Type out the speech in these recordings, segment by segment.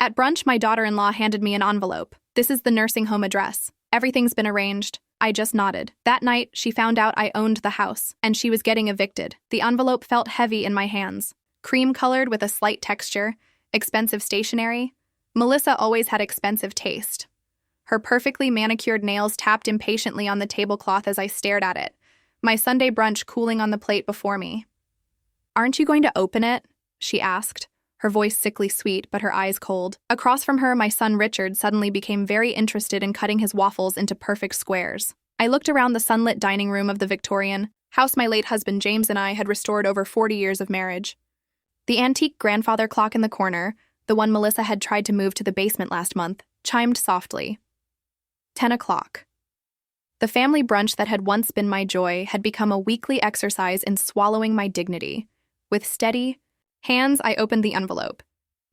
At brunch, my daughter-in-law handed me an envelope. This is the nursing home address. Everything's been arranged. I just nodded. That night, she found out I owned the house, and she was getting evicted. The envelope felt heavy in my hands. Cream-colored with a slight texture, expensive stationery. Melissa always had expensive taste. Her perfectly manicured nails tapped impatiently on the tablecloth as I stared at it, my Sunday brunch cooling on the plate before me. "Aren't you going to open it?" she asked, her voice sickly sweet but her eyes cold. Across from her, my son Richard suddenly became very interested in cutting his waffles into perfect squares. I looked around the sunlit dining room of the Victorian house my late husband James and I had restored over 40 years of marriage. The antique grandfather clock in the corner, the one Melissa had tried to move to the basement last month, chimed softly. 10 o'clock. The family brunch that had once been my joy had become a weekly exercise in swallowing my dignity. With steady hands, I opened the envelope.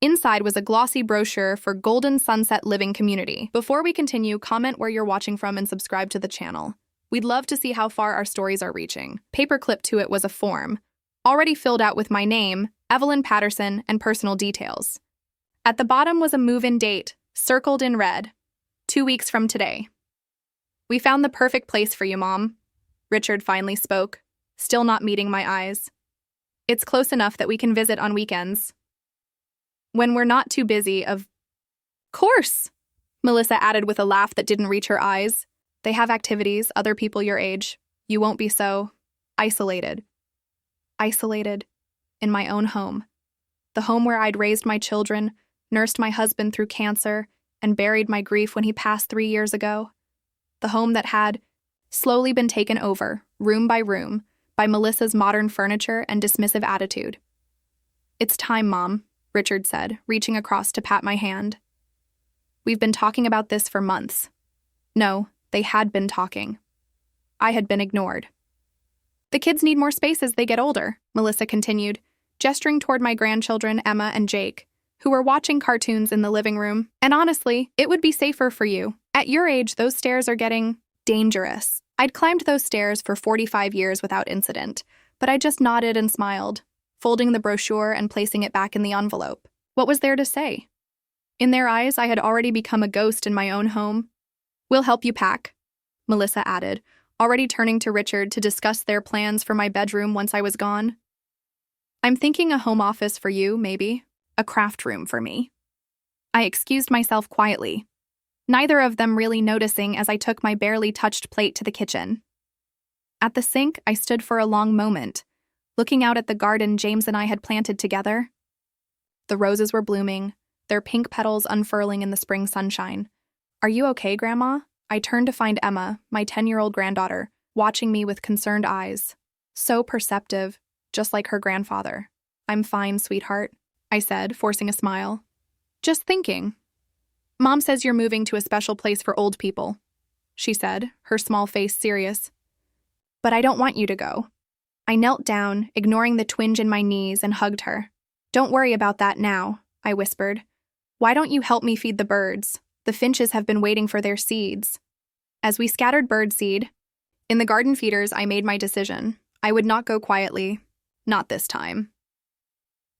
Inside was a glossy brochure for Golden Sunset Living Community. Before we continue, comment where you're watching from and subscribe to the channel. We'd love to see how far our stories are reaching. Paperclipped to it was a form, already filled out with my name, Evelyn Patterson, and personal details. At the bottom was a move-in date, circled in red. 2 weeks from today. "We found the perfect place for you, Mom," Richard finally spoke, still not meeting my eyes. "It's close enough that we can visit on weekends. When we're not too busy, of course," Melissa added with a laugh that didn't reach her eyes. "They have activities, other people your age. You won't be so isolated." Isolated in my own home. The home where I'd raised my children, nursed my husband through cancer, and buried my grief when he passed 3 years ago. The home that had slowly been taken over, room by room, by Melissa's modern furniture and dismissive attitude. "It's time, Mom," Richard said, reaching across to pat my hand. "We've been talking about this for months." No, they had been talking. I had been ignored. "The kids need more space as they get older," Melissa continued, gesturing toward my grandchildren, Emma and Jake, who were watching cartoons in the living room. "And honestly, it would be safer for you. At your age, those stairs are getting dangerous." I'd climbed those stairs for 45 years without incident, but I just nodded and smiled, folding the brochure and placing it back in the envelope. What was there to say? In their eyes, I had already become a ghost in my own home. "We'll help you pack," Melissa added, already turning to Richard to discuss their plans for my bedroom once I was gone. "I'm thinking a home office for you, maybe. A craft room for me." I excused myself quietly, neither of them really noticing as I took my barely touched plate to the kitchen. At the sink, I stood for a long moment, looking out at the garden James and I had planted together. The roses were blooming, their pink petals unfurling in the spring sunshine. "Are you okay, Grandma?" I turned to find Emma, my 10-year-old granddaughter, watching me with concerned eyes. So perceptive, just like her grandfather. "I'm fine, sweetheart," I said, forcing a smile. "Just thinking. Mom says you're moving to a special place for old people," she said, her small face serious. "But I don't want you to go." I knelt down, ignoring the twinge in my knees, and hugged her. "Don't worry about that now," I whispered. "Why don't you help me feed the birds? The finches have been waiting for their seeds." As we scattered birdseed in the garden feeders, I made my decision. I would not go quietly. Not this time.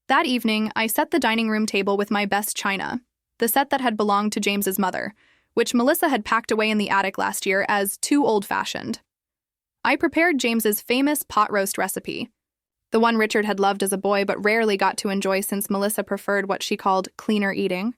That evening, I set the dining room table with my best china, the set that had belonged to James's mother, which Melissa had packed away in the attic last year as too old-fashioned. I prepared James's famous pot roast recipe, the one Richard had loved as a boy but rarely got to enjoy since Melissa preferred what she called cleaner eating.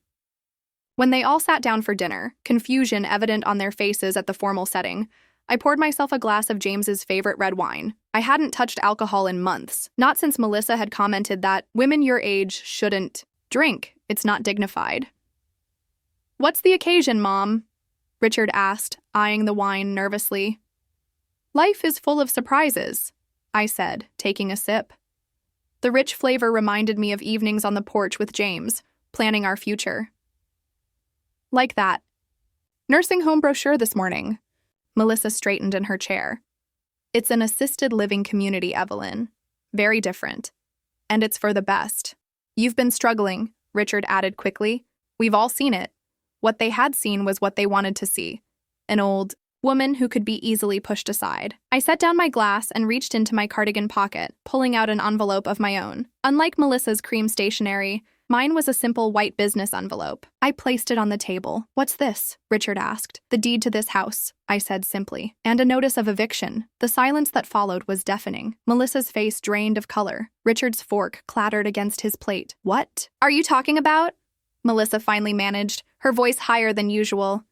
When they all sat down for dinner, confusion evident on their faces at the formal setting, I poured myself a glass of James's favorite red wine. I hadn't touched alcohol in months, not since Melissa had commented that women your age shouldn't drink, it's not dignified. "What's the occasion, Mom?" Richard asked, eyeing the wine nervously. "Life is full of surprises," I said, taking a sip. The rich flavor reminded me of evenings on the porch with James, planning our future. "Like that nursing home brochure this morning." Melissa straightened in her chair. "It's an assisted living community, Evelyn. Very different. And it's for the best. You've been struggling," Richard added quickly. "We've all seen it." What they had seen was what they wanted to see. An old woman who could be easily pushed aside. I set down my glass and reached into my cardigan pocket, pulling out an envelope of my own. Unlike Melissa's cream stationery, Mine was a simple white business envelope. I placed it on the table. "What's this?" Richard asked. "The deed to this house," I said simply. "And a notice of eviction." The silence that followed was deafening. Melissa's face drained of color. Richard's fork clattered against his plate. "What are you talking about?" Melissa finally managed, her voice higher than usual.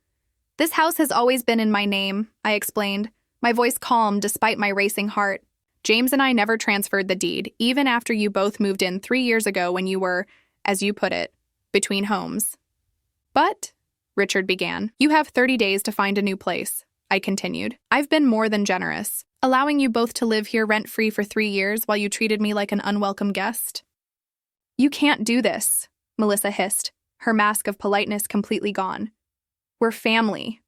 "This house has always been in my name," I explained, my voice calm despite my racing heart. "James and I never transferred the deed, even after you both moved in 3 years ago when you were, as you put it, between homes." "But," Richard began, "you have 30 days to find a new place," I continued. "I've been more than generous, allowing you both to live here rent-free for 3 years while you treated me like an unwelcome guest." "You can't do this," Melissa hissed, her mask of politeness completely gone. "We're family."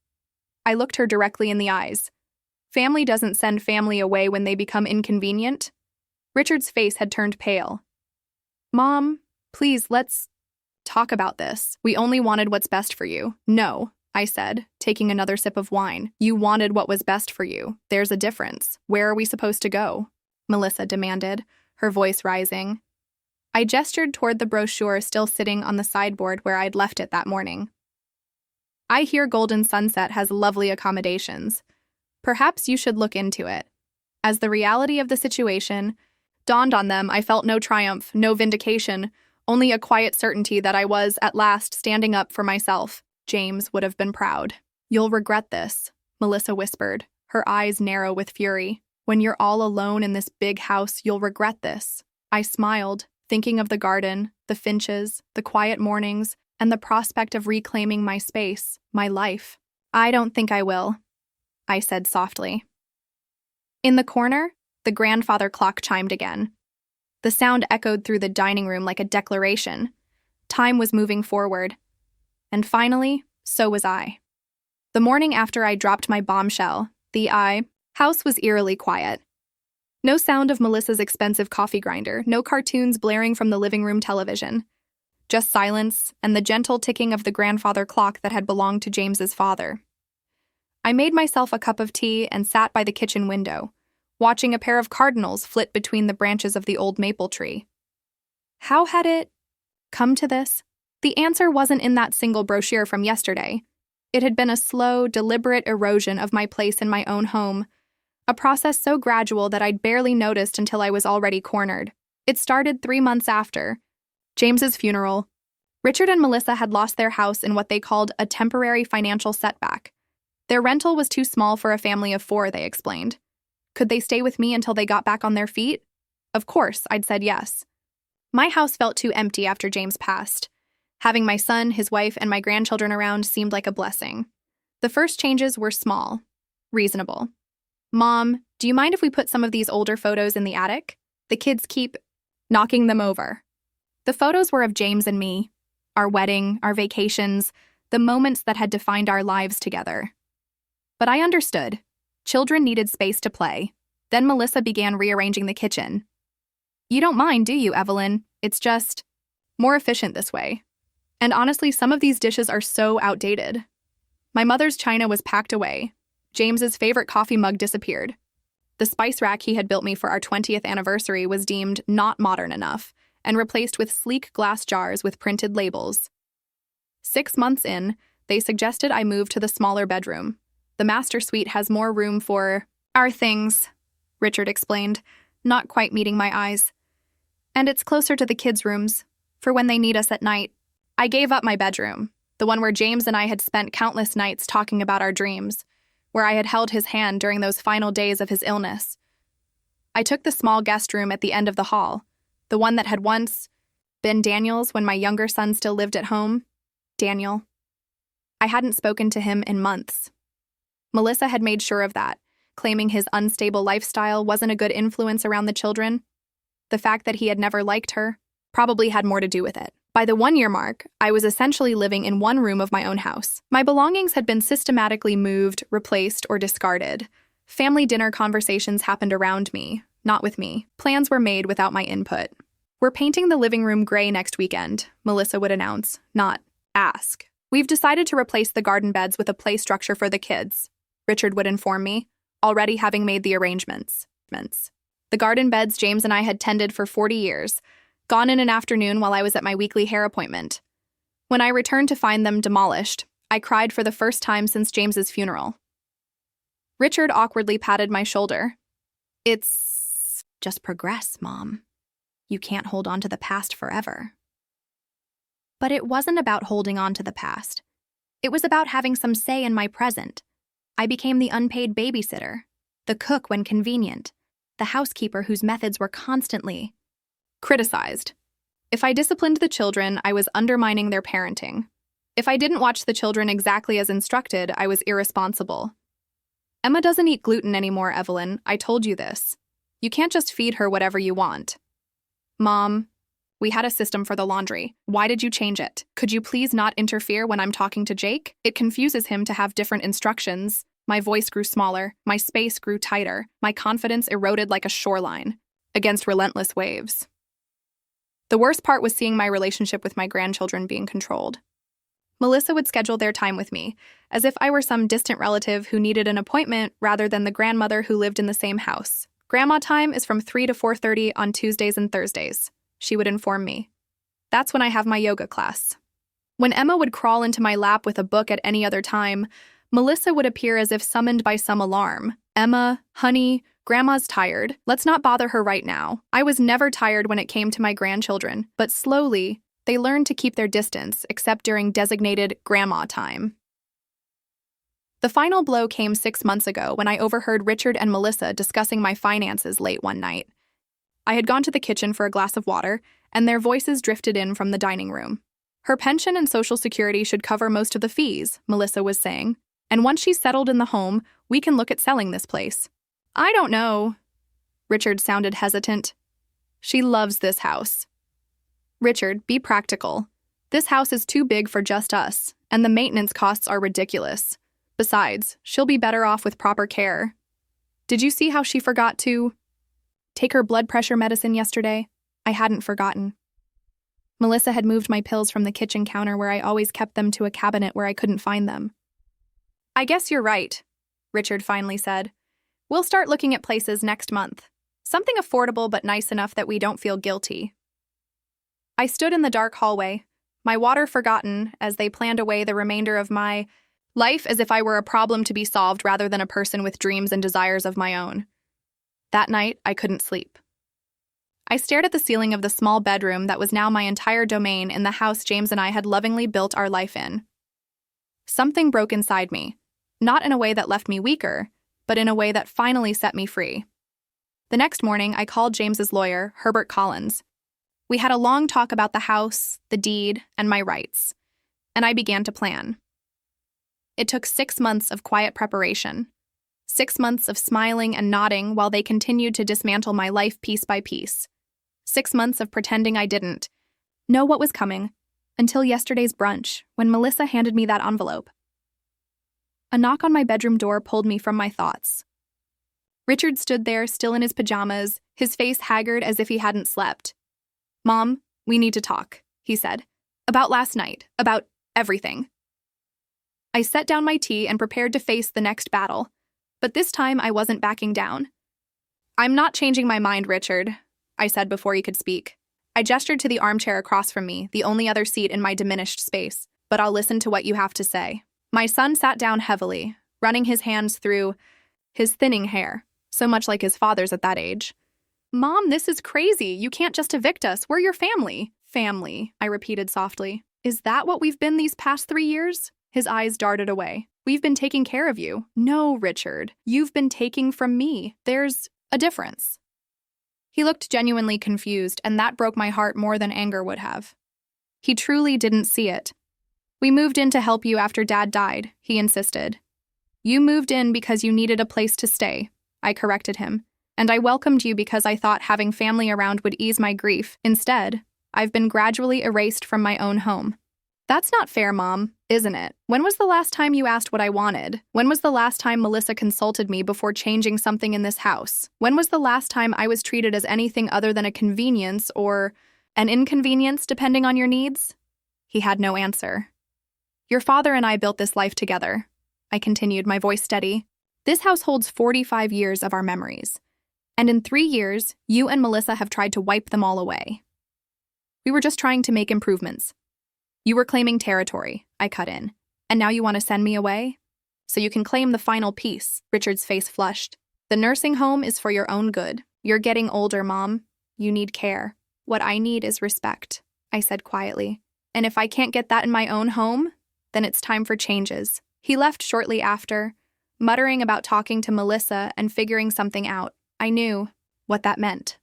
I looked her directly in the eyes. Family doesn't send family away when they become inconvenient. Richard's face had turned pale. "Mom, please, let's talk about this. We only wanted what's best for you." "No," I said, taking another sip of wine. "You wanted what was best for you. There's a difference. Where are we supposed to go?" Melissa demanded, her voice rising. I gestured toward the brochure still sitting on the sideboard where I'd left it that morning. "I hear Golden Sunset has lovely accommodations. Perhaps you should look into it." As the reality of the situation dawned on them, I felt no triumph, no vindication, only a quiet certainty that I was, at last, standing up for myself. James would have been proud. "You'll regret this," Melissa whispered, her eyes narrow with fury. "When you're all alone in this big house, you'll regret this." I smiled, thinking of the garden, the finches, the quiet mornings, and the prospect of reclaiming my space, my life. "I don't think I will," I said softly. In the corner, the grandfather clock chimed again. The sound echoed through the dining room like a declaration. Time was moving forward. And finally, so was I. The morning after I dropped my bombshell, the house was eerily quiet. No sound of Melissa's expensive coffee grinder, no cartoons blaring from the living room television. Just silence and the gentle ticking of the grandfather clock that had belonged to James's father. I made myself a cup of tea and sat by the kitchen window, watching a pair of cardinals flit between the branches of the old maple tree. How had it come to this? The answer wasn't in that single brochure from yesterday. It had been a slow, deliberate erosion of my place in my own home, a process so gradual that I'd barely noticed until I was already cornered. It started 3 months after James's funeral. Richard and Melissa had lost their house in what they called a temporary financial setback. Their rental was too small for a family of 4, they explained. Could they stay with me until they got back on their feet? Of course, I'd said yes. My house felt too empty after James passed. Having my son, his wife, and my grandchildren around seemed like a blessing. The first changes were small, reasonable. "Mom, do you mind if we put some of these older photos in the attic? The kids keep knocking them over." The photos were of James and me, our wedding, our vacations, the moments that had defined our lives together. But I understood. Children needed space to play. Then Melissa began rearranging the kitchen. "You don't mind, do you, Evelyn? It's just more efficient this way. And honestly, some of these dishes are so outdated." My mother's china was packed away. James's favorite coffee mug disappeared. The spice rack he had built me for our 20th anniversary was deemed not modern enough and replaced with sleek glass jars with printed labels. 6 months in, they suggested I move to the smaller bedroom. "The master suite has more room for our things," Richard explained, not quite meeting my eyes. "And it's closer to the kids' rooms, for when they need us at night." I gave up my bedroom, the one where James and I had spent countless nights talking about our dreams, where I had held his hand during those final days of his illness. I took the small guest room at the end of the hall, the one that had once been Daniel's when my younger son still lived at home. Daniel. I hadn't spoken to him in months. Melissa had made sure of that, claiming his unstable lifestyle wasn't a good influence around the children. The fact that he had never liked her probably had more to do with it. By the 1-year mark, I was essentially living in one room of my own house. My belongings had been systematically moved, replaced, or discarded. Family dinner conversations happened around me, not with me. Plans were made without my input. "We're painting the living room gray next weekend," Melissa would announce, not ask. "We've decided to replace the garden beds with a play structure for the kids," Richard would inform me, already having made the arrangements. The garden beds James and I had tended for 40 years, gone in an afternoon while I was at my weekly hair appointment. When I returned to find them demolished, I cried for the first time since James's funeral. Richard awkwardly patted my shoulder. It's just progress, Mom. You can't hold on to the past forever. But it wasn't about holding on to the past. It was about having some say in my present. I became the unpaid babysitter, the cook when convenient, the housekeeper whose methods were constantly criticized. If I disciplined the children, I was undermining their parenting. If I didn't watch the children exactly as instructed, I was irresponsible. Emma doesn't eat gluten anymore, Evelyn. I told you this. You can't just feed her whatever you want. Mom, we had a system for the laundry. Why did you change it? Could you please not interfere when I'm talking to Jake? It confuses him to have different instructions. My voice grew smaller. My space grew tighter. My confidence eroded like a shoreline against relentless waves. The worst part was seeing my relationship with my grandchildren being controlled. Melissa would schedule their time with me, as if I were some distant relative who needed an appointment rather than the grandmother who lived in the same house. Grandma time is from 3 to 4:30 on Tuesdays and Thursdays, she would inform me. That's when I have my yoga class. When Emma would crawl into my lap with a book at any other time, Melissa would appear as if summoned by some alarm. Emma, honey, Grandma's tired. Let's not bother her right now. I was never tired when it came to my grandchildren, but slowly, they learned to keep their distance, except during designated grandma time. The final blow came 6 months ago when I overheard Richard and Melissa discussing my finances late one night. I had gone to the kitchen for a glass of water, and their voices drifted in from the dining room. Her pension and Social Security should cover most of the fees, Melissa was saying, and once she's settled in the home, we can look at selling this place. I don't know. Richard sounded hesitant. She loves this house. Richard, be practical. This house is too big for just us, and the maintenance costs are ridiculous. Besides, she'll be better off with proper care. Did you see how she forgot to take her blood pressure medicine yesterday? I hadn't forgotten. Melissa had moved my pills from the kitchen counter where I always kept them to a cabinet where I couldn't find them. I guess you're right, Richard finally said. We'll start looking at places next month. Something affordable but nice enough that we don't feel guilty. I stood in the dark hallway, my water forgotten as they planned away the remainder of my life as if I were a problem to be solved rather than a person with dreams and desires of my own. That night, I couldn't sleep. I stared at the ceiling of the small bedroom that was now my entire domain in the house James and I had lovingly built our life in. Something broke inside me, not in a way that left me weaker, but in a way that finally set me free. The next morning, I called James's lawyer, Herbert Collins. We had a long talk about the house, the deed, and my rights, and I began to plan. It took 6 months of quiet preparation, 6 months of smiling and nodding while they continued to dismantle my life piece by piece, 6 months of pretending I didn't know what was coming, until yesterday's brunch, when Melissa handed me that envelope. A knock on my bedroom door pulled me from my thoughts. Richard stood there, still in his pajamas, his face haggard as if he hadn't slept. Mom, we need to talk, he said. About last night, about everything. I set down my tea and prepared to face the next battle, but this time I wasn't backing down. I'm not changing my mind, Richard, I said before he could speak. I gestured to the armchair across from me, the only other seat in my diminished space, but I'll listen to what you have to say. My son sat down heavily, running his hands through his thinning hair, so much like his father's at that age. Mom, this is crazy. You can't just evict us. We're your family. Family, I repeated softly. Is that what we've been these past 3 years? His eyes darted away. We've been taking care of you. No, Richard. You've been taking from me. There's a difference. He looked genuinely confused, and that broke my heart more than anger would have. He truly didn't see it. We moved in to help you after Dad died, he insisted. You moved in because you needed a place to stay, I corrected him, and I welcomed you because I thought having family around would ease my grief. Instead, I've been gradually erased from my own home. That's not fair, Mom, isn't it? When was the last time you asked what I wanted? When was the last time Melissa consulted me before changing something in this house? When was the last time I was treated as anything other than a convenience or an inconvenience, depending on your needs? He had no answer. Your father and I built this life together, I continued, my voice steady. This house holds 45 years of our memories, and in 3 years, you and Melissa have tried to wipe them all away. We were just trying to make improvements. You were claiming territory, I cut in. And now you want to send me away? So you can claim the final piece. Richard's face flushed. The nursing home is for your own good. You're getting older, Mom. You need care. What I need is respect, I said quietly. And if I can't get that in my own home, then it's time for changes. He left shortly after, muttering about talking to Melissa and figuring something out. I knew what that meant.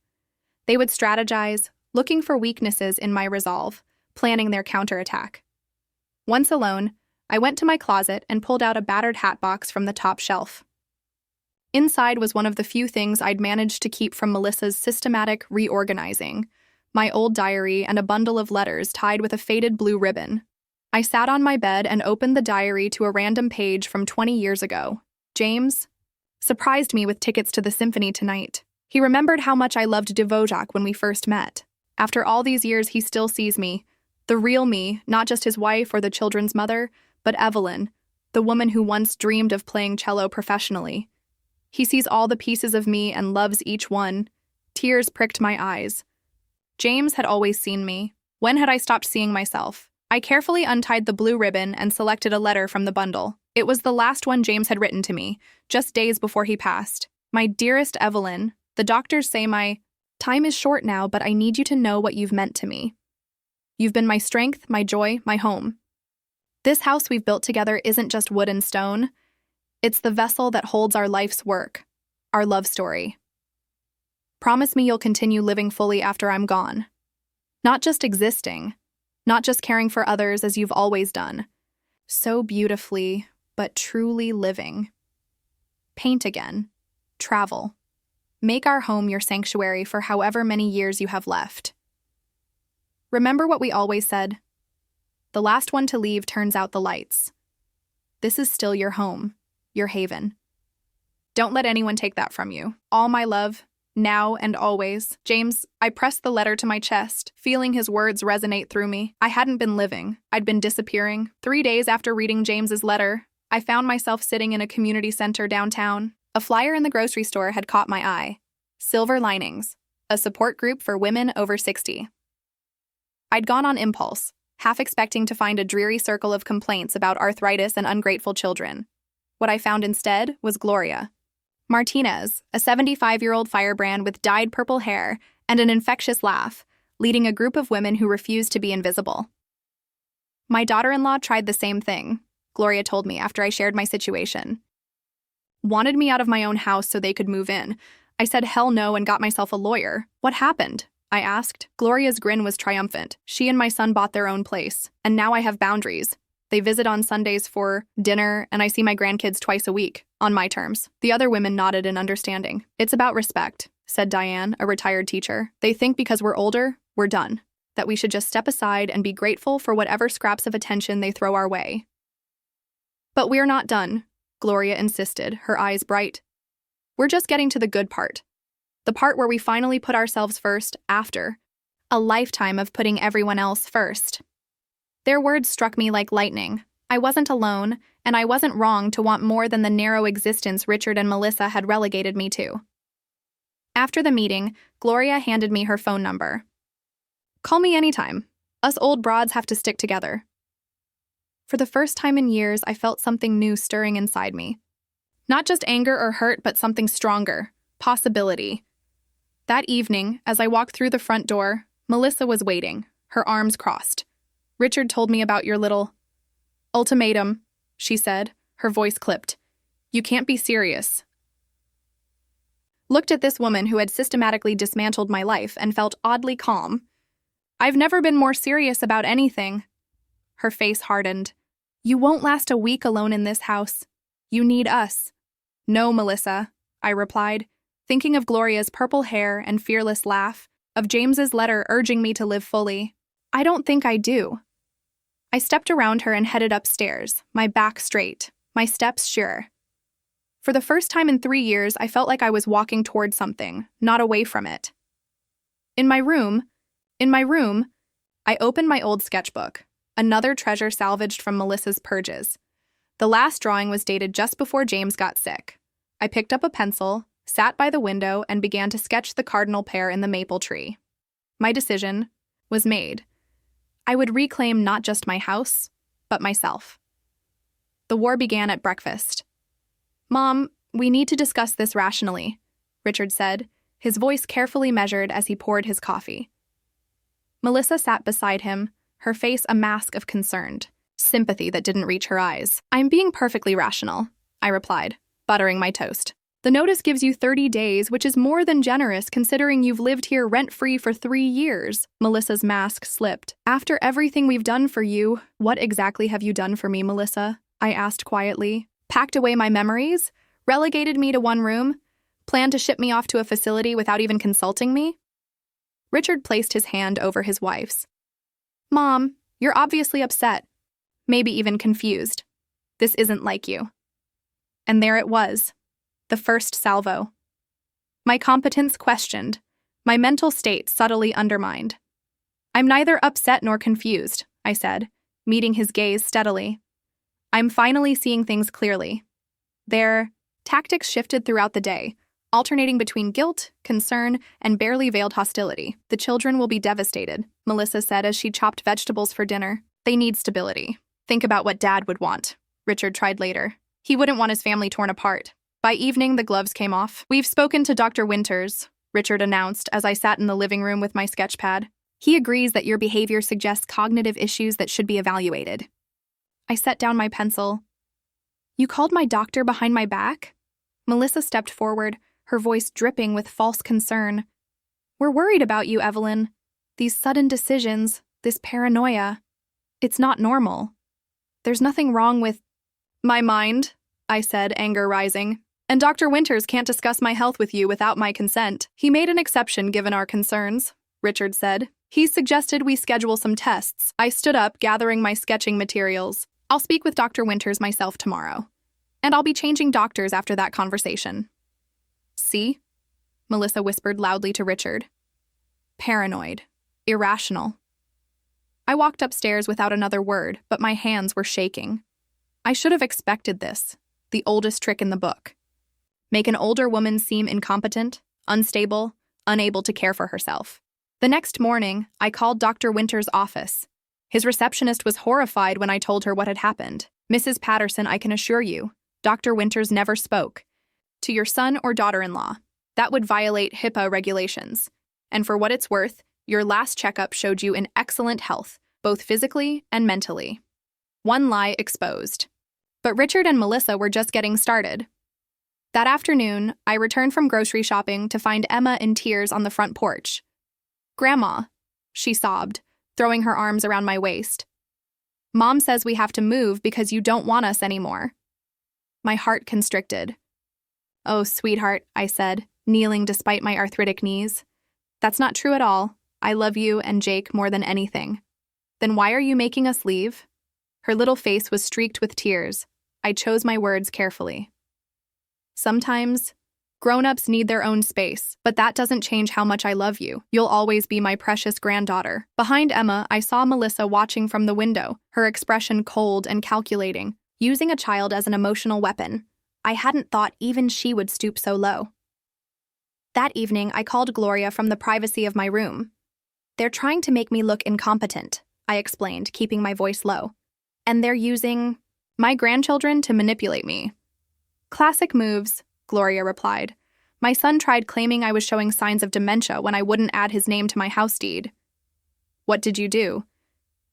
They would strategize, looking for weaknesses in my resolve, planning their counterattack. Once alone, I went to my closet and pulled out a battered hat box from the top shelf. Inside was one of the few things I'd managed to keep from Melissa's systematic reorganizing, my old diary and a bundle of letters tied with a faded blue ribbon. I sat on my bed and opened the diary to a random page from 20 years ago. James surprised me with tickets to the symphony tonight. He remembered how much I loved Dvořák when we first met. After all these years, he still sees me, the real me, not just his wife or the children's mother, but Evelyn, the woman who once dreamed of playing cello professionally. He sees all the pieces of me and loves each one. Tears pricked my eyes. James had always seen me. When had I stopped seeing myself? I carefully untied the blue ribbon and selected a letter from the bundle. It was the last one James had written to me, just days before he passed. My dearest Evelyn, the doctors say my time is short now, but I need you to know what you've meant to me. You've been my strength, my joy, my home. This house we've built together isn't just wood and stone. It's the vessel that holds our life's work, our love story. Promise me you'll continue living fully after I'm gone. Not just existing, not just caring for others as you've always done. So beautifully, but truly living. Paint again. Travel. Make our home your sanctuary for however many years you have left. Remember what we always said? The last one to leave turns out the lights. This is still your home, your haven. Don't let anyone take that from you. All my love, now and always. James, I pressed the letter to my chest, feeling his words resonate through me. I hadn't been living. I'd been disappearing. 3 days after reading James's letter, I found myself sitting in a community center downtown. A flyer in the grocery store had caught my eye. Silver Linings, a support group for women over 60. I'd gone on impulse, half expecting to find a dreary circle of complaints about arthritis and ungrateful children. What I found instead was Gloria Martinez, a 75-year-old firebrand with dyed purple hair and an infectious laugh, leading a group of women who refused to be invisible. My daughter-in-law tried the same thing, Gloria told me after I shared my situation. Wanted me out of my own house so they could move in. I said hell no and got myself a lawyer. What happened? I asked. Gloria's grin was triumphant. She and my son bought their own place, and now I have boundaries. They visit on Sundays for dinner, and I see my grandkids twice a week, on my terms. The other women nodded in understanding. It's about respect, said Diane, a retired teacher. They think because we're older, we're done. That we should just step aside and be grateful for whatever scraps of attention they throw our way. But we're not done, Gloria insisted, her eyes bright. We're just getting to the good part. The part where we finally put ourselves first after a lifetime of putting everyone else first. Their words struck me like lightning. I wasn't alone, and I wasn't wrong to want more than the narrow existence Richard and Melissa had relegated me to. After the meeting, Gloria handed me her phone number. Call me anytime. Us old broads have to stick together. For the first time in years, I felt something new stirring inside me. Not just anger or hurt, but something stronger. Possibility. That evening, as I walked through the front door, Melissa was waiting, her arms crossed. Richard told me about your little ultimatum, she said, her voice clipped. You can't be serious. Looked at this woman who had systematically dismantled my life and felt oddly calm. I've never been more serious about anything. Her face hardened. You won't last a week alone in this house. You need us. No, Melissa, I replied, thinking of Gloria's purple hair and fearless laugh, of James's letter urging me to live fully. I don't think I do. I stepped around her and headed upstairs, my back straight, my steps sure. For the first time in 3 years, I felt like I was walking toward something, not away from it. In my room, I opened my old sketchbook, another treasure salvaged from Melissa's purges. The last drawing was dated just before James got sick. I picked up a pencil, sat by the window, and began to sketch the cardinal pear in the maple tree. My decision, was made, I would reclaim not just my house, but myself. The war began at breakfast. "Mom, we need to discuss this rationally," Richard said, his voice carefully measured as he poured his coffee. Melissa sat beside him, her face a mask of concerned sympathy that didn't reach her eyes. "I'm being perfectly rational," I replied, buttering my toast. "The notice gives you 30 days, which is more than generous considering you've lived here rent-free for 3 years. Melissa's mask slipped. "After everything we've done for you, what exactly have you done for me, Melissa?" I asked quietly. "Packed away my memories? Relegated me to one room? Planned to ship me off to a facility without even consulting me?" Richard placed his hand over his wife's. "Mom, you're obviously upset, maybe even confused. This isn't like you." And there it was, the first salvo. My competence questioned, my mental state subtly undermined. "I'm neither upset nor confused," I said, meeting his gaze steadily. "I'm finally seeing things clearly." Their tactics shifted throughout the day, alternating between guilt, concern, and barely veiled hostility. "The children will be devastated," Melissa said as she chopped vegetables for dinner. "They need stability. Think about what Dad would want," Richard tried later. "He wouldn't want his family torn apart." By evening, the gloves came off. "We've spoken to Dr. Winters," Richard announced as I sat in the living room with my sketchpad. "He agrees that your behavior suggests cognitive issues that should be evaluated." I set down my pencil. "You called my doctor behind my back?" Melissa stepped forward, her voice dripping with false concern. "We're worried about you, Evelyn. These sudden decisions, this paranoia. It's not normal. There's nothing wrong with—" "My mind," I said, anger rising. "And Dr. Winters can't discuss my health with you without my consent. He made an exception given our concerns," Richard said. "He suggested we schedule some tests." I stood up, gathering my sketching materials. "I'll speak with Dr. Winters myself tomorrow. And I'll be changing doctors after that conversation." "See?" Melissa whispered loudly to Richard. "Paranoid. Irrational." I walked upstairs without another word, but my hands were shaking. I should have expected this, the oldest trick in the book. Make an older woman seem incompetent, unstable, unable to care for herself. The next morning, I called Dr. Winters' office. His receptionist was horrified when I told her what had happened. "Mrs. Patterson, I can assure you, Dr. Winters never spoke to your son or daughter-in-law. That would violate HIPAA regulations. And for what it's worth, your last checkup showed you in excellent health, both physically and mentally." One lie exposed. But Richard and Melissa were just getting started. That afternoon, I returned from grocery shopping to find Emma in tears on the front porch. "Grandma," she sobbed, throwing her arms around my waist. "Mom says we have to move because you don't want us anymore." My heart constricted. "Oh, sweetheart," I said, kneeling despite my arthritic knees. "That's not true at all. I love you and Jake more than anything." "Then why are you making us leave?" Her little face was streaked with tears. I chose my words carefully. "Sometimes, grown-ups need their own space, but that doesn't change how much I love you. You'll always be my precious granddaughter." Behind Emma, I saw Melissa watching from the window, her expression cold and calculating, using a child as an emotional weapon. I hadn't thought even she would stoop so low. That evening, I called Gloria from the privacy of my room. "They're trying to make me look incompetent," I explained, keeping my voice low. "And they're using my grandchildren to manipulate me." "Classic moves," Gloria replied. "My son tried claiming I was showing signs of dementia when I wouldn't add his name to my house deed." "What did you do?"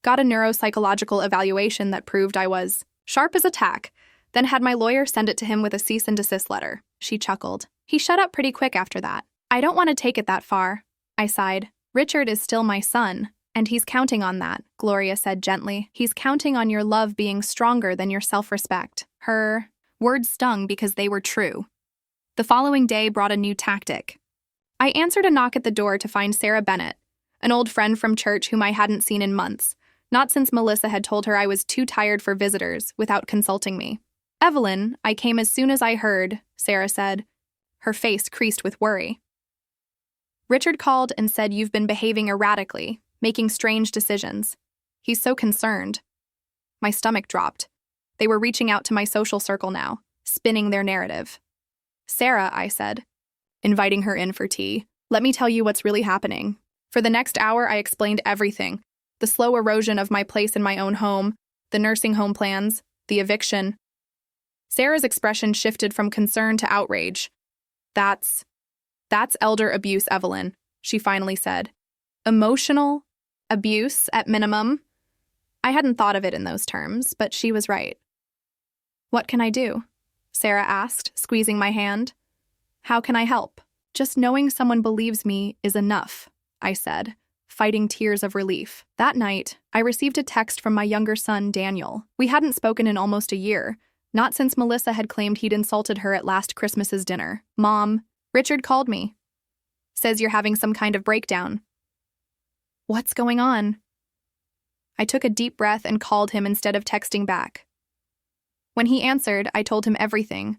"Got a neuropsychological evaluation that proved I was sharp as a tack, then had my lawyer send it to him with a cease and desist letter." She chuckled. "He shut up pretty quick after that." "I don't want to take it that far," I sighed. "Richard is still my son, and he's counting on that," Gloria said gently. "He's counting on your love being stronger than your self-respect." Her words stung because they were true. The following day brought a new tactic. I answered a knock at the door to find Sarah Bennett, an old friend from church whom I hadn't seen in months, not since Melissa had told her I was too tired for visitors without consulting me. "Evelyn, I came as soon as I heard," Sarah said, her face creased with worry. "Richard called and said you've been behaving erratically, making strange decisions. He's so concerned." My stomach dropped. They were reaching out to my social circle now, spinning their narrative. "Sarah," I said, inviting her in for tea, "let me tell you what's really happening. For the next hour, I explained everything: the slow erosion of my place in my own home, the nursing home plans, the eviction. Sarah's expression shifted from concern to outrage. That's elder abuse, Evelyn, she finally said. Emotional abuse, at minimum. I hadn't thought of it in those terms, but she was right. What can I do? Sarah asked, squeezing my hand. How can I help? Just knowing someone believes me is enough, I said, fighting tears of relief. That night, I received a text from my younger son, Daniel. We hadn't spoken in almost a year, not since Melissa had claimed he'd insulted her at last Christmas's dinner. Mom, Richard called me. Says you're having some kind of breakdown. What's going on? I took a deep breath and called him instead of texting back. When he answered, I told him everything,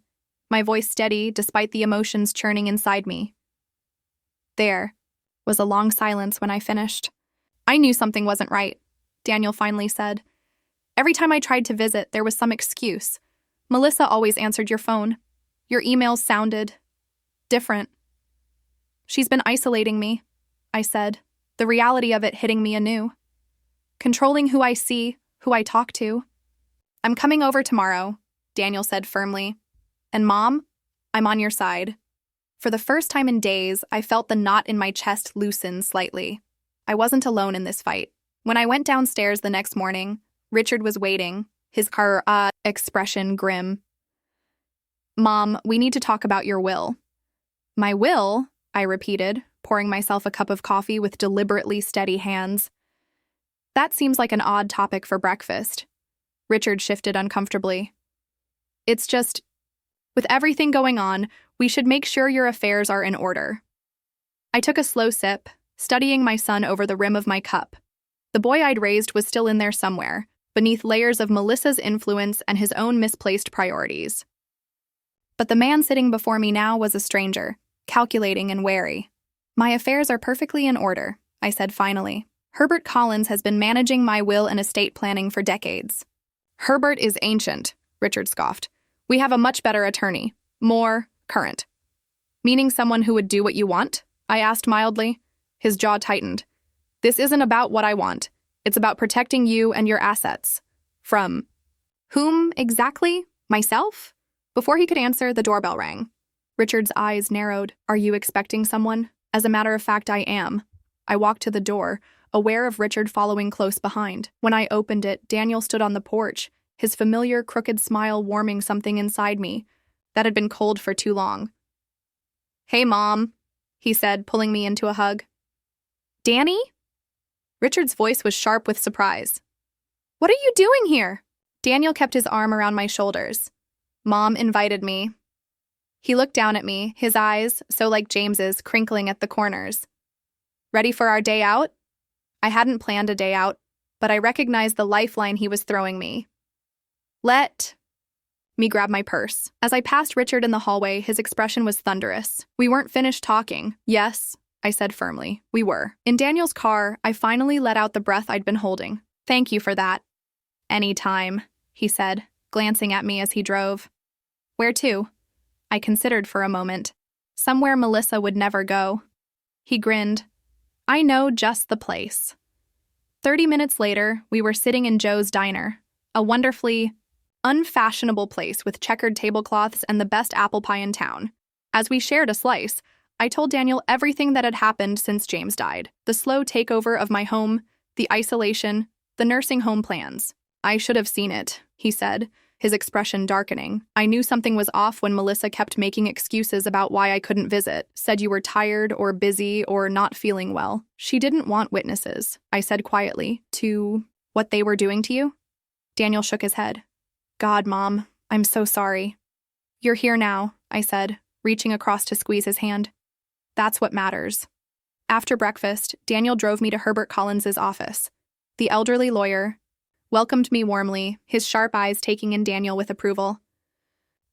my voice steady despite the emotions churning inside me. There was a long silence when I finished. I knew something wasn't right, Daniel finally said. Every time I tried to visit, there was some excuse. Melissa always answered your phone. Your emails sounded different. She's been isolating me, I said, the reality of it hitting me anew. Controlling who I see, who I talk to. I'm coming over tomorrow, Daniel said firmly. And Mom, I'm on your side. For the first time in days, I felt the knot in my chest loosen slightly. I wasn't alone in this fight. When I went downstairs the next morning, Richard was waiting, his expression grim. Mom, we need to talk about your will. My will? I repeated, pouring myself a cup of coffee with deliberately steady hands. That seems like an odd topic for breakfast. Richard shifted uncomfortably. It's just, with everything going on, we should make sure your affairs are in order. I took a slow sip, studying my son over the rim of my cup. The boy I'd raised was still in there somewhere, beneath layers of Melissa's influence and his own misplaced priorities. But the man sitting before me now was a stranger, calculating and wary. My affairs are perfectly in order, I said finally. Herbert Collins has been managing my will and estate planning for decades. Herbert is ancient, Richard scoffed. We have a much better attorney, more current. Meaning someone who would do what you want? I asked mildly. His jaw tightened. This isn't about what I want. It's about protecting you and your assets. From whom exactly? Myself? Before he could answer, the doorbell rang. Richard's eyes narrowed. Are you expecting someone? As a matter of fact, I am. I walked to the door, aware of Richard following close behind. When I opened it, Daniel stood on the porch, his familiar crooked smile warming something inside me that had been cold for too long. Hey, Mom, he said, pulling me into a hug. Danny? Richard's voice was sharp with surprise. What are you doing here? Daniel kept his arm around my shoulders. Mom invited me. He looked down at me, his eyes, so like James's, crinkling at the corners. Ready for our day out? I hadn't planned a day out, but I recognized the lifeline he was throwing me. Let me grab my purse. As I passed Richard in the hallway, his expression was thunderous. We weren't finished talking. Yes, I said firmly. We were. In Daniel's car, I finally let out the breath I'd been holding. Thank you for that. Anytime, he said, glancing at me as he drove. Where to? I considered for a moment. Somewhere Melissa would never go. He grinned. I know just the place. 30 minutes later, we were sitting in Joe's diner, a wonderfully unfashionable place with checkered tablecloths and the best apple pie in town. As we shared a slice, I told Daniel everything that had happened since James died. The slow takeover of my home, the isolation, the nursing home plans. I should have seen it, he said, his expression darkening. I knew something was off when Melissa kept making excuses about why I couldn't visit, said you were tired or busy or not feeling well. She didn't want witnesses, I said quietly, to what they were doing to you. Daniel shook his head. God, Mom, I'm so sorry. You're here now, I said, reaching across to squeeze his hand. That's what matters. After breakfast, Daniel drove me to Herbert Collins's office. The elderly lawyer welcomed me warmly, his sharp eyes taking in Daniel with approval.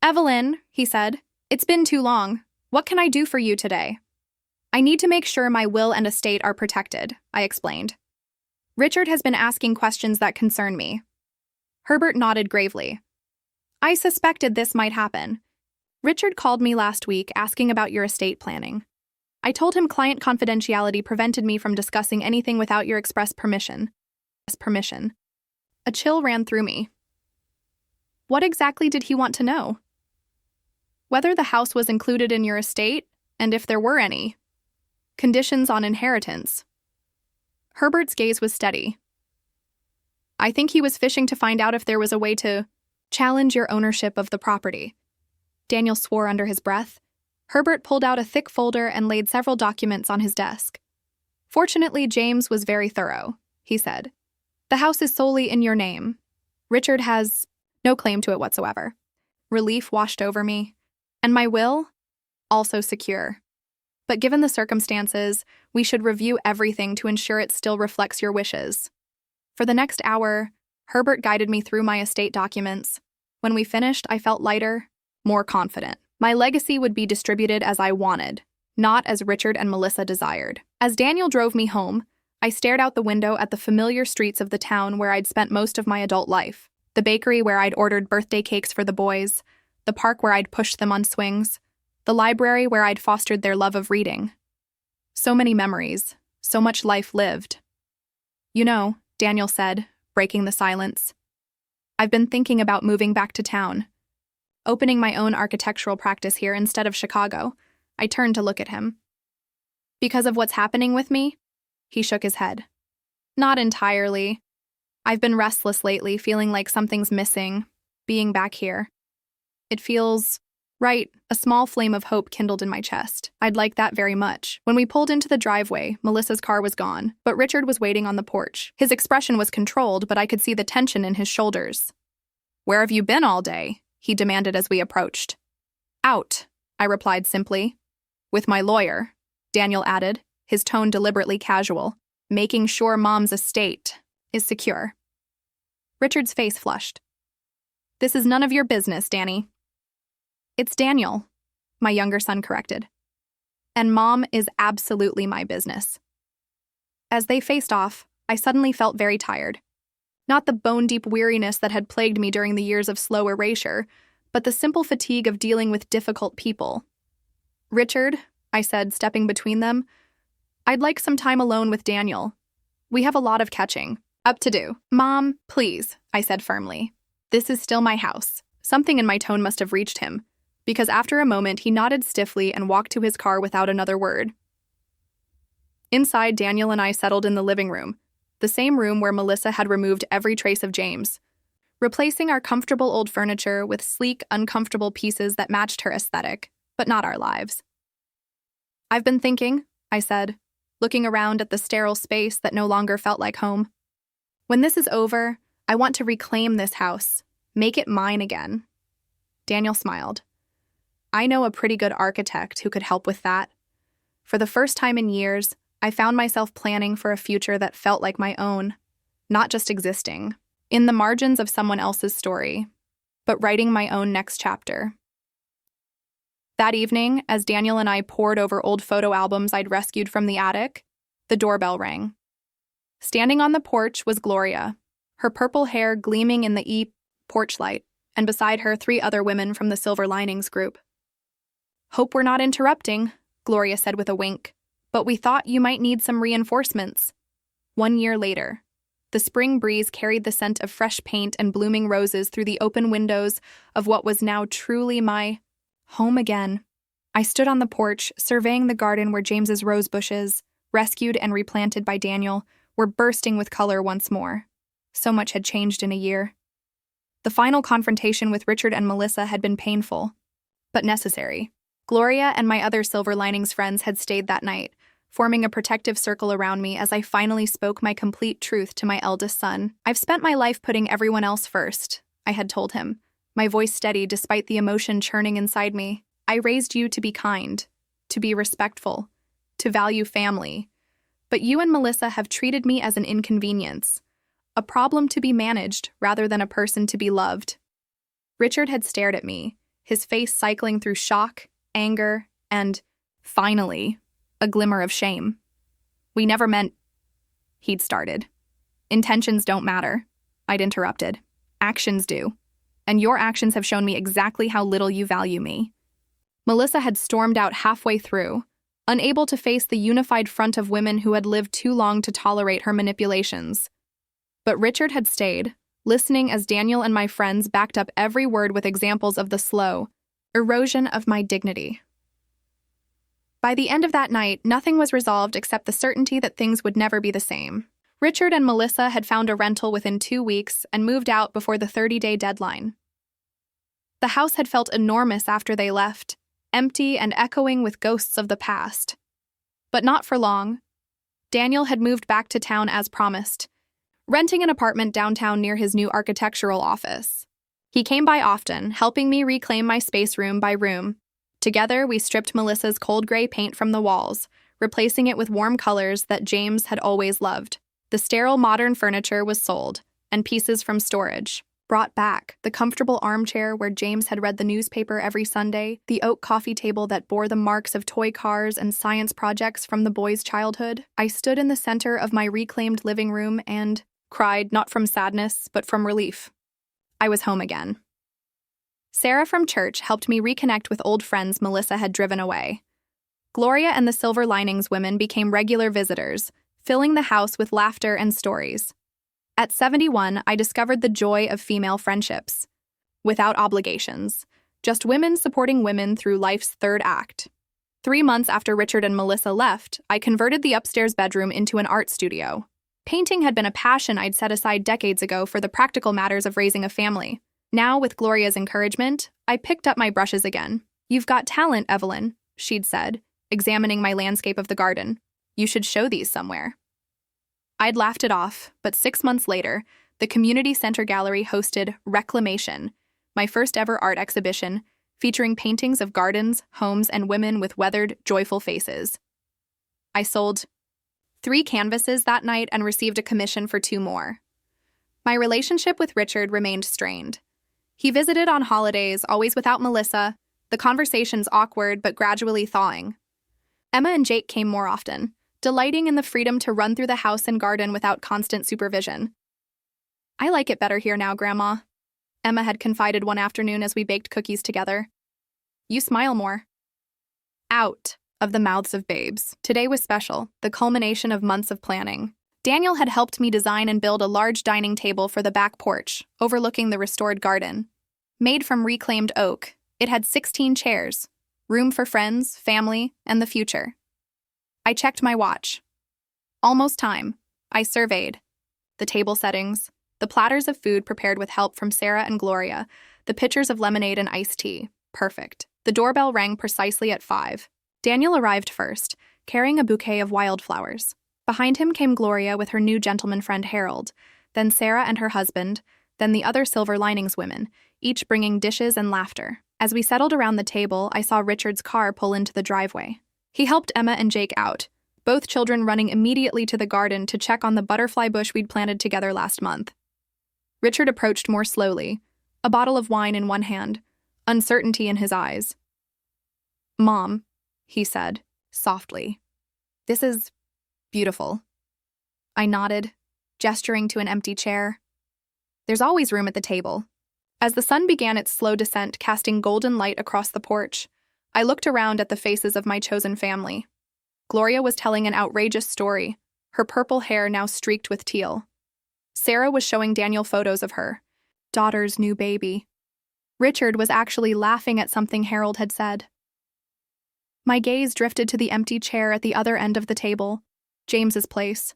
Evelyn, he said, it's been too long. What can I do for you today? I need to make sure my will and estate are protected, I explained. Richard has been asking questions that concern me. Herbert nodded gravely. I suspected this might happen. Richard called me last week asking about your estate planning. I told him client confidentiality prevented me from discussing anything without your express permission. A chill ran through me. What exactly did he want to know? Whether the house was included in your estate, and if there were any. Conditions on inheritance. Herbert's gaze was steady. I think he was fishing to find out if there was a way to challenge your ownership of the property. Daniel swore under his breath. Herbert pulled out a thick folder and laid several documents on his desk. Fortunately, James was very thorough, he said. The house is solely in your name. Richard has no claim to it whatsoever. Relief washed over me. And my will? Also secure. But given the circumstances, we should review everything to ensure it still reflects your wishes. For the next hour, Herbert guided me through my estate documents. When we finished, I felt lighter, more confident. My legacy would be distributed as I wanted, not as Richard and Melissa desired. As Daniel drove me home, I stared out the window at the familiar streets of the town where I'd spent most of my adult life. The bakery where I'd ordered birthday cakes for the boys, the park where I'd pushed them on swings, the library where I'd fostered their love of reading. So many memories, so much life lived. You know, Daniel said, breaking the silence, I've been thinking about moving back to town. Opening my own architectural practice here instead of Chicago. I turned to look at him. Because of what's happening with me? He shook his head. Not entirely. I've been restless lately, feeling like something's missing, being back here. It feels right. A small flame of hope kindled in my chest. I'd like that very much. When we pulled into the driveway, Melissa's car was gone, but Richard was waiting on the porch. His expression was controlled, but I could see the tension in his shoulders. Where have you been all day? He demanded as we approached. Out, I replied simply. With my lawyer, Daniel added, his tone deliberately casual, making sure Mom's estate is secure. Richard's face flushed. This is none of your business, Danny. It's Daniel, my younger son corrected. And Mom is absolutely my business. As they faced off, I suddenly felt very tired. Not the bone-deep weariness that had plagued me during the years of slow erasure, but the simple fatigue of dealing with difficult people. Richard, I said, stepping between them, I'd like some time alone with Daniel. We have a lot of catching up to do. Mom, please, I said firmly. This is still my house. Something in my tone must have reached him, because after a moment he nodded stiffly and walked to his car without another word. Inside, Daniel and I settled in the living room, the same room where Melissa had removed every trace of James, replacing our comfortable old furniture with sleek, uncomfortable pieces that matched her aesthetic, but not our lives. I've been thinking, I said, looking around at the sterile space that no longer felt like home. When this is over, I want to reclaim this house, make it mine again. Daniel smiled. I know a pretty good architect who could help with that. For the first time in years, I found myself planning for a future that felt like my own, not just existing, in the margins of someone else's story, but writing my own next chapter. That evening, as Daniel and I pored over old photo albums I'd rescued from the attic, the doorbell rang. Standing on the porch was Gloria, her purple hair gleaming in the porch light, and beside her 3 other women from the Silver Linings group. Hope we're not interrupting, Gloria said with a wink, but we thought you might need some reinforcements. 1 year later, the spring breeze carried the scent of fresh paint and blooming roses through the open windows of what was now truly my home again. I stood on the porch, surveying the garden where James's rose bushes, rescued and replanted by Daniel, were bursting with color once more. So much had changed in a year. The final confrontation with Richard and Melissa had been painful, but necessary. Gloria and my other Silver Linings friends had stayed that night, forming a protective circle around me as I finally spoke my complete truth to my eldest son. I've spent my life putting everyone else first, I had told him, my voice steady despite the emotion churning inside me. I raised you to be kind, to be respectful, to value family. But you and Melissa have treated me as an inconvenience, a problem to be managed rather than a person to be loved. Richard had stared at me, his face cycling through shock, anger, and, finally, a glimmer of shame. We never meant... He'd started. Intentions don't matter, I'd interrupted. Actions do. And your actions have shown me exactly how little you value me. Melissa had stormed out halfway through, unable to face the unified front of women who had lived too long to tolerate her manipulations. But Richard had stayed, listening as Daniel and my friends backed up every word with examples of the slow erosion of my dignity. By the end of that night, nothing was resolved except the certainty that things would never be the same. Richard and Melissa had found a rental within 2 weeks and moved out before the 30-day deadline. The house had felt enormous after they left, empty and echoing with ghosts of the past. But not for long. Daniel had moved back to town as promised, renting an apartment downtown near his new architectural office. He came by often, helping me reclaim my space room by room. Together, we stripped Melissa's cold gray paint from the walls, replacing it with warm colors that James had always loved. The sterile modern furniture was sold, and pieces from storage brought back. The comfortable armchair where James had read the newspaper every Sunday, the oak coffee table that bore the marks of toy cars and science projects from the boys' childhood. I stood in the center of my reclaimed living room and cried, not from sadness, but from relief. I was home again. Sarah from church helped me reconnect with old friends Melissa had driven away. Gloria and the Silver Linings women became regular visitors, filling the house with laughter and stories. At 71, I discovered the joy of female friendships. Without obligations. Just women supporting women through life's third act. 3 months after Richard and Melissa left, I converted the upstairs bedroom into an art studio. Painting had been a passion I'd set aside decades ago for the practical matters of raising a family. Now, with Gloria's encouragement, I picked up my brushes again. "You've got talent, Evelyn," she'd said, examining my landscape of the garden. "You should show these somewhere." I'd laughed it off, but 6 months later, the community center gallery hosted Reclamation, my first ever art exhibition, featuring paintings of gardens, homes, and women with weathered, joyful faces. I sold 3 canvases that night and received a commission for 2 more. My relationship with Richard remained strained. He visited on holidays, always without Melissa, the conversations awkward but gradually thawing. Emma and Jake came more often, delighting in the freedom to run through the house and garden without constant supervision. "I like it better here now, Grandma," Emma had confided one afternoon as we baked cookies together. "You smile more." Out of the mouths of babes. Today was special, the culmination of months of planning. Daniel had helped me design and build a large dining table for the back porch, overlooking the restored garden. Made from reclaimed oak, it had 16 chairs, room for friends, family, and the future. I checked my watch. Almost time. I surveyed. The table settings, the platters of food prepared with help from Sarah and Gloria, the pitchers of lemonade and iced tea. Perfect. The doorbell rang precisely at 5. Daniel arrived first, carrying a bouquet of wildflowers. Behind him came Gloria with her new gentleman friend Harold, then Sarah and her husband, then the other Silver Linings women, each bringing dishes and laughter. As we settled around the table, I saw Richard's car pull into the driveway. He helped Emma and Jake out, both children running immediately to the garden to check on the butterfly bush we'd planted together last month. Richard approached more slowly, a bottle of wine in one hand, uncertainty in his eyes. "Mom," he said, softly, "this is beautiful." I nodded, gesturing to an empty chair. "There's always room at the table." As the sun began its slow descent, casting golden light across the porch, I looked around at the faces of my chosen family. Gloria was telling an outrageous story, her purple hair now streaked with teal. Sarah was showing Daniel photos of her daughter's new baby. Richard was actually laughing at something Harold had said. My gaze drifted to the empty chair at the other end of the table, James's place.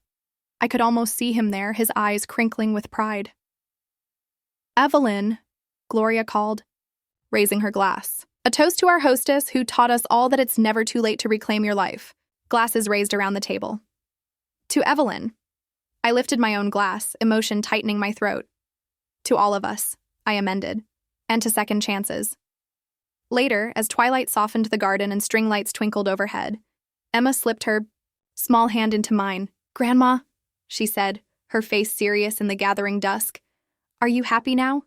I could almost see him there, his eyes crinkling with pride. "Evelyn," Gloria called, raising her glass. "A toast to our hostess who taught us all that it's never too late to reclaim your life." Glasses raised around the table. "To Evelyn." I lifted my own glass, emotion tightening my throat. "To all of us," I amended, "and to second chances." Later, as twilight softened the garden and string lights twinkled overhead, Emma slipped her small hand into mine. "Grandma," she said, her face serious in the gathering dusk, "are you happy now?"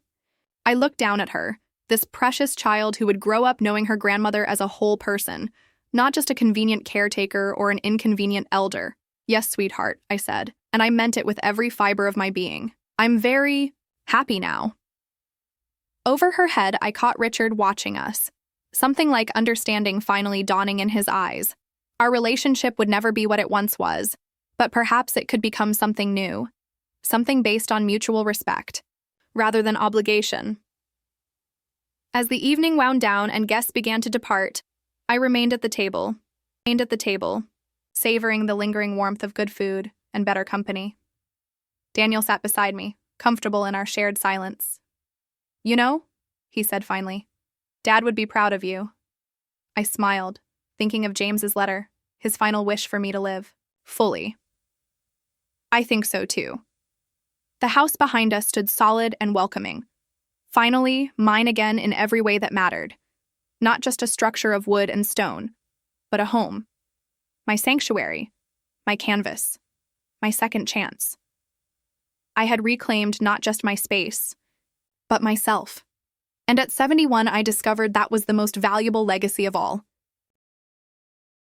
I looked down at her, this precious child who would grow up knowing her grandmother as a whole person, not just a convenient caretaker or an inconvenient elder. "Yes, sweetheart," I said, and I meant it with every fiber of my being. "I'm very happy now." Over her head, I caught Richard watching us, something like understanding finally dawning in his eyes. Our relationship would never be what it once was, but perhaps it could become something new, something based on mutual respect, rather than obligation. As the evening wound down and guests began to depart, I remained at the table, savoring the lingering warmth of good food and better company. Daniel sat beside me, comfortable in our shared silence. "You know," he said finally, "Dad would be proud of you." I smiled, thinking of James's letter, his final wish for me to live fully. I think so too. The house behind us stood solid and welcoming. Finally, mine again in every way that mattered. Not just a structure of wood and stone, but a home. My sanctuary, my canvas, my second chance. I had reclaimed not just my space, but myself. And at 71, I discovered that was the most valuable legacy of all.